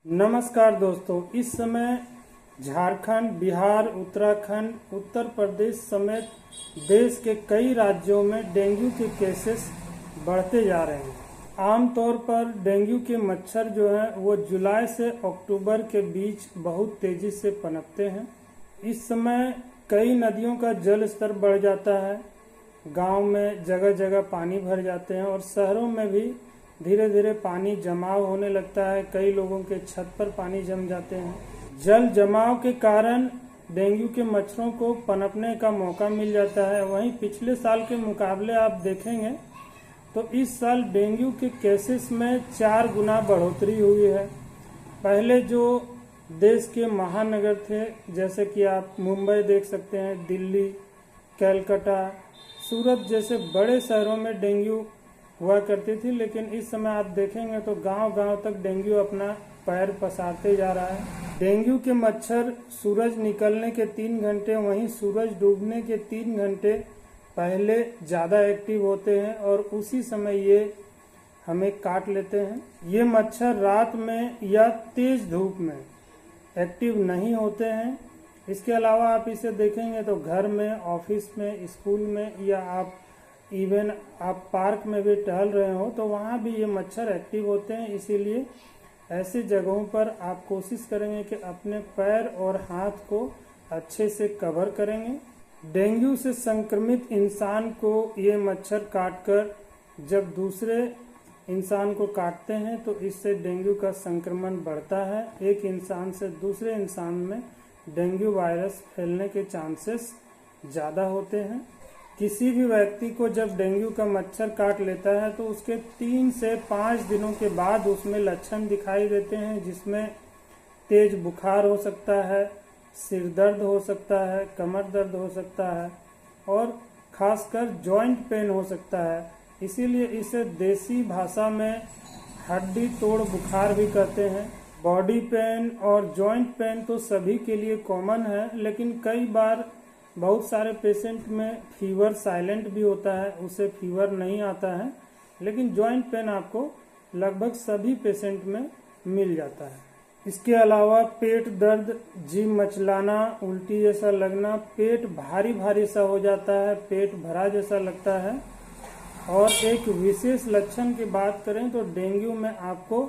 नमस्कार दोस्तों, इस समय झारखंड, बिहार, उत्तराखंड, उत्तर प्रदेश समेत देश के कई राज्यों में डेंगू के केसेस बढ़ते जा रहे हैं। आमतौर पर डेंगू के मच्छर जो हैं वो जुलाई से अक्टूबर के बीच बहुत तेजी से पनपते हैं। इस समय कई नदियों का जल स्तर बढ़ जाता है, गांव में जगह जगह पानी भर जाते हैं और शहरों में भी धीरे धीरे पानी जमाव होने लगता है। कई लोगों के छत पर पानी जम जाते हैं। जल जमाव के कारण डेंगू के मच्छरों को पनपने का मौका मिल जाता है। वहीं पिछले साल के मुकाबले आप देखेंगे तो इस साल डेंगू के केसेस में 4 गुना बढ़ोतरी हुई है। पहले जो देश के महानगर थे, जैसे कि आप मुंबई देख सकते हैं, दिल्ली, कलकत्ता, सूरत जैसे बड़े शहरों में डेंगू हुआ करती थी, लेकिन इस समय आप देखेंगे तो गांव-गांव तक डेंगू अपना पैर पसारते जा रहा है। डेंगू के मच्छर सूरज निकलने के 3 घंटे, वहीं सूरज डूबने के 3 घंटे पहले ज़्यादा एक्टिव होते हैं और उसी समय ये हमें काट लेते हैं। ये मच्छर रात में या तेज धूप में एक्टिव नहीं होते हैं। इसके अलावा आप इसे देखेंगे तो घर में, ऑफिस में, स्कूल में या आप इवन आप पार्क में भी टहल रहे हो तो वहाँ भी ये मच्छर एक्टिव होते हैं। इसीलिए ऐसी जगहों पर आप कोशिश करेंगे कि अपने पैर और हाथ को अच्छे से कवर करेंगे। डेंगू से संक्रमित इंसान को ये मच्छर काटकर जब दूसरे इंसान को काटते हैं तो इससे डेंगू का संक्रमण बढ़ता है। एक इंसान से दूसरे इंसान में डेंगू वायरस फैलने के चांसेस ज़्यादा होते हैं। किसी भी व्यक्ति को जब डेंगू का मच्छर काट लेता है तो उसके 3 से 5 दिनों के बाद उसमें लक्षण दिखाई देते हैं, जिसमें तेज बुखार हो सकता है, सिर दर्द हो सकता है, कमर दर्द हो सकता है और खासकर जॉइंट पेन हो सकता है। इसीलिए इसे देसी भाषा में हड्डी तोड़ बुखार भी कहते हैं। बॉडी पेन और जॉइंट पेन तो सभी के लिए कॉमन है, लेकिन कई बार बहुत सारे पेशेंट में फीवर साइलेंट भी होता है, उसे फीवर नहीं आता है, लेकिन जॉइंट पेन आपको लगभग सभी पेशेंट में मिल जाता है। इसके अलावा पेट दर्द, जी मचलाना, उल्टी जैसा लगना, पेट भारी भारी सा हो जाता है, पेट भरा जैसा लगता है। और एक विशेष लक्षण की बात करें तो डेंगू में आपको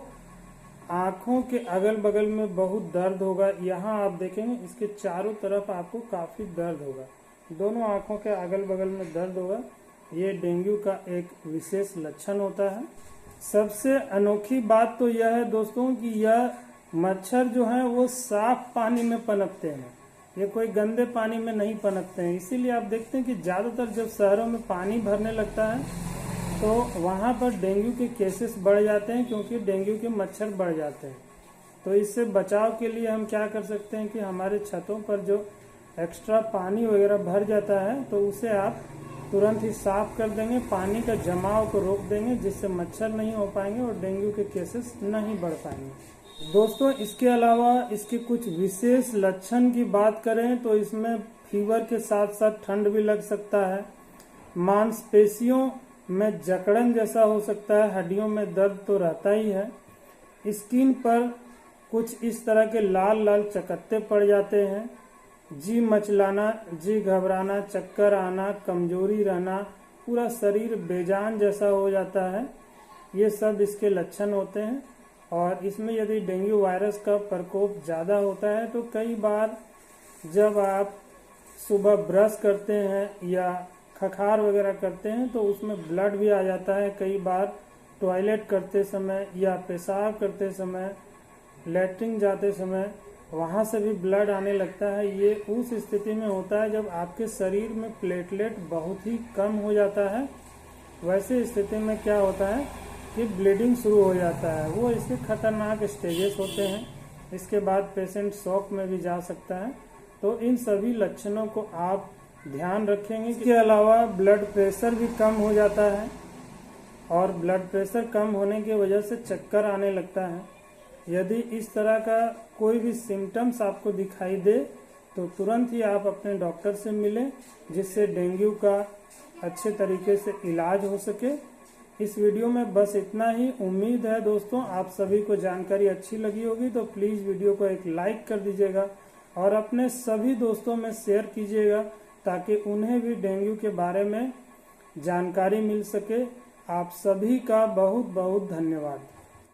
आँखों के अगल बगल में बहुत दर्द होगा। यहाँ आप देखेंगे इसके चारों तरफ आपको काफ़ी दर्द होगा, दोनों आँखों के अगल बगल में दर्द होगा। ये डेंगू का एक विशेष लक्षण होता है। सबसे अनोखी बात तो यह है दोस्तों कि यह मच्छर जो है वो साफ पानी में पनपते हैं, ये कोई गंदे पानी में नहीं पनपते हैं। इसीलिए आप देखते हैं कि ज़्यादातर जब शहरों में पानी भरने लगता है तो वहाँ पर डेंगू के केसेस बढ़ जाते हैं, क्योंकि डेंगू के मच्छर बढ़ जाते हैं। तो इससे बचाव के लिए हम क्या कर सकते हैं कि हमारे छतों पर जो एक्स्ट्रा पानी वगैरह भर जाता है तो उसे आप तुरंत ही साफ कर देंगे, पानी का जमाव को रोक देंगे, जिससे मच्छर नहीं हो पाएंगे और डेंगू के केसेस नहीं बढ़ पाएंगे। दोस्तों, इसके अलावा इसके कुछ विशेष लक्षण की बात करें तो इसमें फीवर के साथ साथ ठंड भी लग सकता है, मांसपेशियों में जकड़न जैसा हो सकता है, हड्डियों में दर्द तो रहता ही है, स्किन पर कुछ इस तरह के लाल लाल चकत्ते पड़ जाते हैं, जी मचलाना, जी घबराना, चक्कर आना, कमजोरी रहना, पूरा शरीर बेजान जैसा हो जाता है। ये सब इसके लक्षण होते हैं। और इसमें यदि डेंगू वायरस का प्रकोप ज़्यादा होता है तो कई बार जब आप सुबह ब्रश करते हैं या खखार वगैरह करते हैं तो उसमें ब्लड भी आ जाता है। कई बार टॉयलेट करते समय या पेशाब करते समय, लैट्रिन जाते समय वहाँ से भी ब्लड आने लगता है। ये उस स्थिति में होता है जब आपके शरीर में प्लेटलेट बहुत ही कम हो जाता है। वैसे स्थिति में क्या होता है कि ब्लीडिंग शुरू हो जाता है। वो इसके खतरनाक स्टेजेस होते हैं। इसके बाद पेशेंट शॉक में भी जा सकता है। तो इन सभी लक्षणों को आप ध्यान रखेंगे। इसके अलावा ब्लड प्रेशर भी कम हो जाता है और ब्लड प्रेशर कम होने की वजह से चक्कर आने लगता है। यदि इस तरह का कोई भी सिम्टम्स आपको दिखाई दे तो तुरंत ही आप अपने डॉक्टर से मिलें, जिससे डेंगू का अच्छे तरीके से इलाज हो सके इस वीडियो में बस इतना ही। उम्मीद है दोस्तों आप सभी को जानकारी अच्छी लगी होगी, तो प्लीज़ वीडियो को एक लाइक कर दीजिएगा और अपने सभी दोस्तों में शेयर कीजिएगा ताकि उन्हें भी डेंगू के बारे में जानकारी मिल सके। आप सभी का बहुत बहुत धन्यवाद।